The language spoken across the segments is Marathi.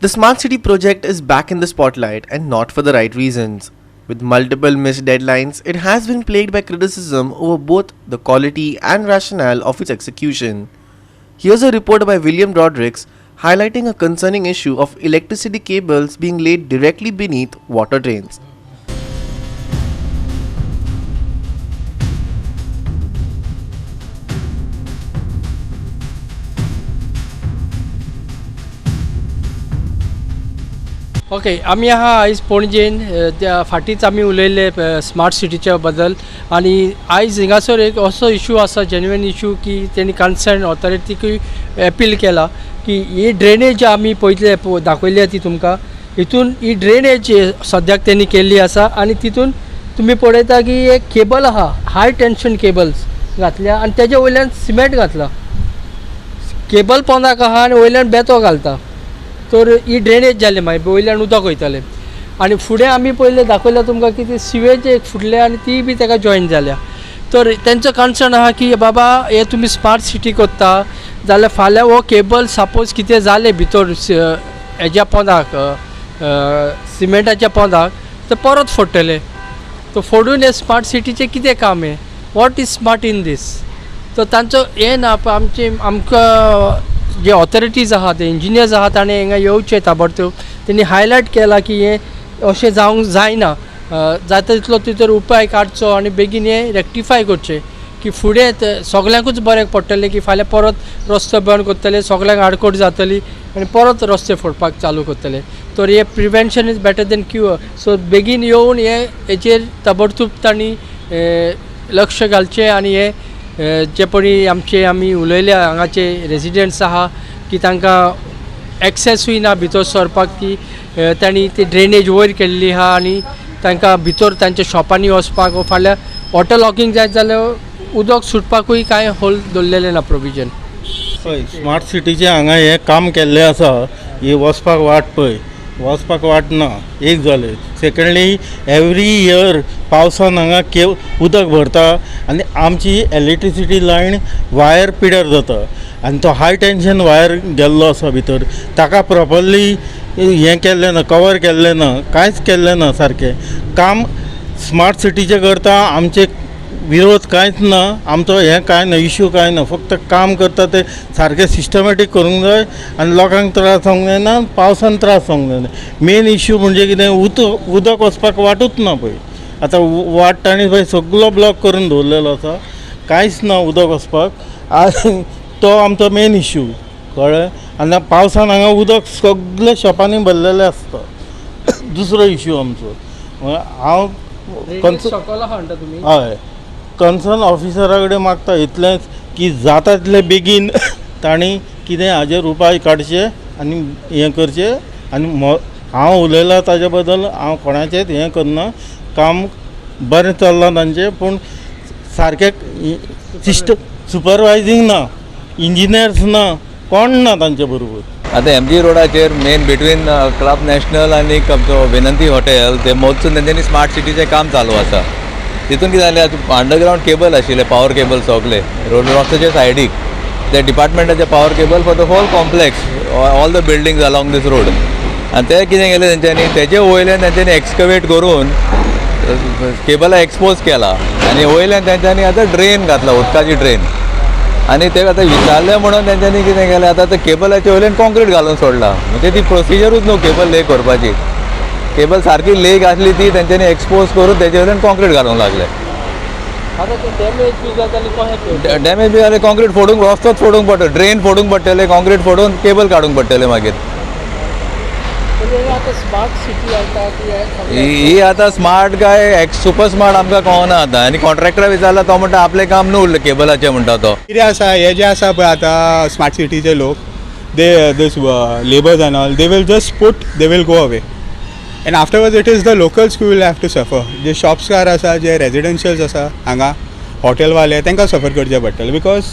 The Smart City project is back in the spotlight and not for the right reasons. With multiple missed deadlines, it has been plagued by criticism over both the quality and rationale of its execution. Here's a report by William Rodrigues highlighting a concerning issue of electricity cables being laid directly beneath water drains. Okay आम्ही आयज पणजेन त्या फाटींच आमी उलयले स्मार्ट सिटीच्या बद्दल आणि आयज हिंगासर एक असो इशू आसा जेन्युइन इशू की तेणी कन्सर्न ऑथॉरिटीकूय अपील केला की ही ड्रेनेज आमी पयले दाखयली ती तुमकां हितून ही ड्रेनेज सद्याक तेणी केल्ली आसा आणि तितून तुमी पळयता की एक केबल आहा हाय टेन्शन केबल्स घातल्या आणि तेज्या वयल्यान सिमेंट घातला केबल पोंदाक आहा आनी वयल्यान बेतो घालता तर ही ड्रेनेज जाले मागीर वयल्यान उदक वयतलें आनी फुडें आमी पयलें दाखयल्या तुमकां की ती सिवेज एक फुटले आनी ती बी ताका जॉयन जाल्या तर तेंचो कन्सर्न आहा की बाबा हे तुमी स्मार्ट सिटी करता जाल्यार फाल्यां हो केबल सपोज कितें जालें भितर हेज्या पोंदाक सिमेंटाच्या पोंदाक तर परत फोडटले तो फोडून हे स्मार्ट सिटीचें कितें काम हें वॉट इज स्मार्ट इन दीस तर तांचो हें ना आमकां जे ऑथॉरिटीज आहात ते इंजिनियर्स आहात ताणें हिंगा येवचें ताबडतोब तेणी हायलायट केला की हें अशें जावंक जायना जाता तितलो भितर उपाय काडचो आनी बेगीन हें रेक्टिफाय करचें की फुडें सगल्यांकूच बरें पडटलें की फाल्यां परत रस्तो बंद करतले सगल्यांक आडकोड जातली आनी परत रस्ते फोडपाक चालू करतले तर हे prevention is better than cure so बेगीन येवन हेचेर ताबडतोब तांणी लक्ष घालचें आनी हे जे पळय आमी उलयल्या हांगाचे रेजिडेंट्स आहा की तांकां एक्सेसूय ना भितर सरपाक की तांणी ती ड्रेनेज वयर केल्ली आहा आनी तांकां भितर तांच्या शॉपांनी वचपाक वा फाल्यां वॉटर लॉकींग जायत जाल्यार उदक सुटपाकूय कांय होल दवरलेलें ना प्रोविजन. हय स्मार्ट सिटीचें हांगा हें काम केल्लें आसा ही वचपाक वाट पळय वचपाक वाट ना एक जालें सेकंडली एवरी इयर पावसान हांगा उदक भरता आनी आमची इलेक्ट्रिसिटी लायन वायर पिड्यार जाता आनी तो हाय टेन्शन वायर गेल्लो आसा भितर ताका प्रॉपरली हें केल्लें ना कवर केल्लें ना कांयच केल्लें ना सारकें काम स्मार्ट सिटीचें करता आमचें विरोध कांयच ना आमचो हें कांय ना इश्यू कांय ना फक्त काम करता ते सारकें सिस्टमॅटीक करूंक जाय आनी लोकांक त्रास जावंक जायना पावसान त्रास जावंक जायना मेन इश्यू म्हणजे कितें उदक वचपाक वाटूच ना पळय आतां वाट तांणी पळय सगळो ब्लॉक करून दवरलेलो आसा कांयच ना उदक वचपाक आनी तो आमचो मेन इश्यू कळ्ळें आनी पावसान हांगा उदक सगळे शॉपांनी भरलेलें आसता दुसरो इश्यू आमचो हांव हय कन्सर्न ऑफिसरा कडेन मागता इतलेंच की जाता तितलें बेगीन तांणी कितें हाजेर उपाय काडचे आनी हें करचें आनी हांव उलयलां ताजे बद्दल हांव कोणाचेंच हें करना काम बरें चल्लां तांचें पूण सारकें सुपरवायजींग ना इंजिनियर्स ना कोण ना तांचे बरोबर. आतां MG रोडाचेर मेन बिटवीन क्लब नॅशनल आनी विनंती हॉटेल ते मदसून तेंच्यांनी स्मार्ट सिटीचें काम चालू आसा तितून कितें जालें अंडरग्रावंड केबल आशिल्ले पावर केबल सगळे रस्त्याचे सायडीक ते डिपार्टमेंटाचे power cable for the whole complex all the buildings along this road आनी ते कितें केलें तेंच्यांनी तेजे वयल्यान तेंच्यांनी एक्सकवेट करून केबला एक्सपोज केला आनी वयल्यान तेंच्यांनी आतां ड्रेन घातला उदकाची ड्रेन आनी ते आतां विचारलें म्हणून तेंच्यांनी कितें केलें आतां ते केबलाच्या वयल्यान कॉन्क्रीट घालून सोडला म्हणजे ती प्रोसिजरूच न्हू केबल ले करपाची केबल सारकी लेक आसली ती तेंच्यांनी एक्सपोज करून तेजे वयल्यान कॉन्क्रीट घालूंक लागले डॅमेज बी जालें कॉन्क्रीट फोडूंक रस्तोच फोडूंक पडटलो ड्रेन फोडूंक पडटलें कॉन्क्रीट फोडून केबल काडूंक पडटलें मागीर ही आतां स्मार्ट काय सुपर स्मार्ट आमकां कळना आतां आनी कॉन्ट्रॅक्टरा विचारला तो म्हणटा आपलें काम न्हू उरलें केबलाचें म्हणटा तो कितें आसा हे जे आसा पळय आतां स्मार्ट सिटीचे लोक they this labours and all they will just put they will go away and afterwards it is the locals who will have to suffer जे शॉप्सकार आसा जे रेजिडेन्शियल्स आसा हांगा हॉटेलवाले तांकां सफर करचें पडटलें because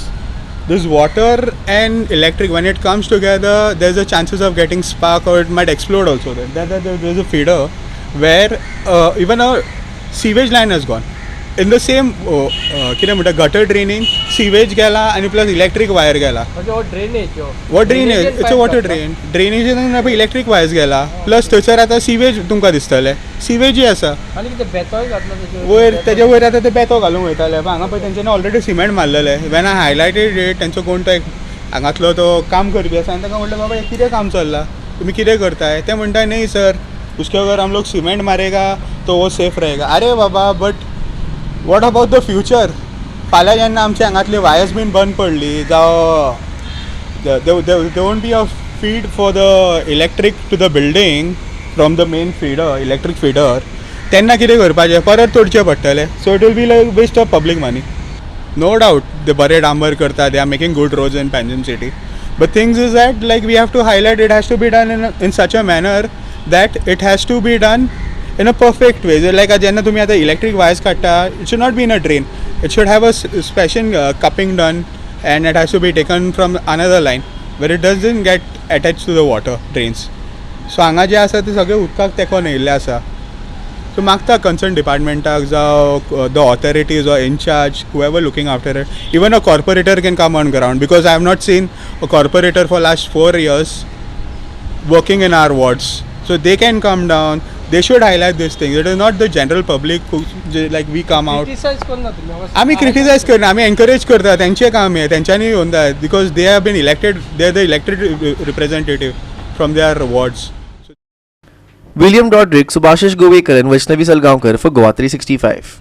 this water and electric, when it comes together, there's a chances of getting spark or it might explode also. There's a feeder where even a sewage line has gone. In the same कितें म्हणटा गटर ड्रेनींग सिवेज गेला आनी प्लस इलेक्ट्रीक वायर गेला. म्हणजे हो drainage what drainage it's a water drain ड्रेनेजीन इलेक्ट्रीक वायर्स गेला प्लस थंयसर आतां सिवेज तुमकां दिसतलें सिवेजूय आसा आणि कितें बेतोय घातलो वयर तेजे वयर आतां ते बेतो घालूंक वयताले पण हांगा पळय तेंच्यांनी ऑलरेडी सिमेंट मारलेले वेन आय हायलायटेड इट तेंचो कोण तो एक हांगातलो तो काम करपी आसा आनी ताका म्हणलें बाबा हें कितें काम चल्लां तुमी कितें करताय ते म्हणटा न्ही सर उसके अगर हम लोग सीमेंट मारेगा तो वो सेफ रहेगा. अरे बाबा but what about the future फाल्यां जेन्ना आमच्या हांगातली वायर्स बीन बंद पडली जावं they won't be a feed for the electric to the building from the main feeder electric feeder तेन्ना कितें करपाचें परत तोडचें पडटलें so it will be like waste of public money. No doubt they बरे डांबर करता they are making good roads in Panjim city but things is that like we have to highlight it has to be done in such a manner that it has to be done in a perfect way. Like जेन्ना तुम्ही आता electric wires काडटा it should not be in a drain. It should have a special cupping done and it has to be taken from another line where it doesn't get attached to the water drains. So हांगा जे आसा ते सगळे उदकाक तेकोन येयल्ले आसा. So मागता concerned departmentaक जावं the authorities or in charge whoever looking after it. Even a corporator can come on ground because I have not seen a corporator for last 4 years working in our wards. So they can come down. They should highlight these things. It is not the general public who like we come out. Criticize कोण ना तुम्ही आम्ही क्रिटिसाइज करना आम्ही एनकरेज करता तेंचें काम हे तेंच्यांनी येवन जाय because they have been elected they are the elected representative from their wards. William Dodrick, Subhashish Govekar and Vaishnavi Salgaonkar for Goa 365.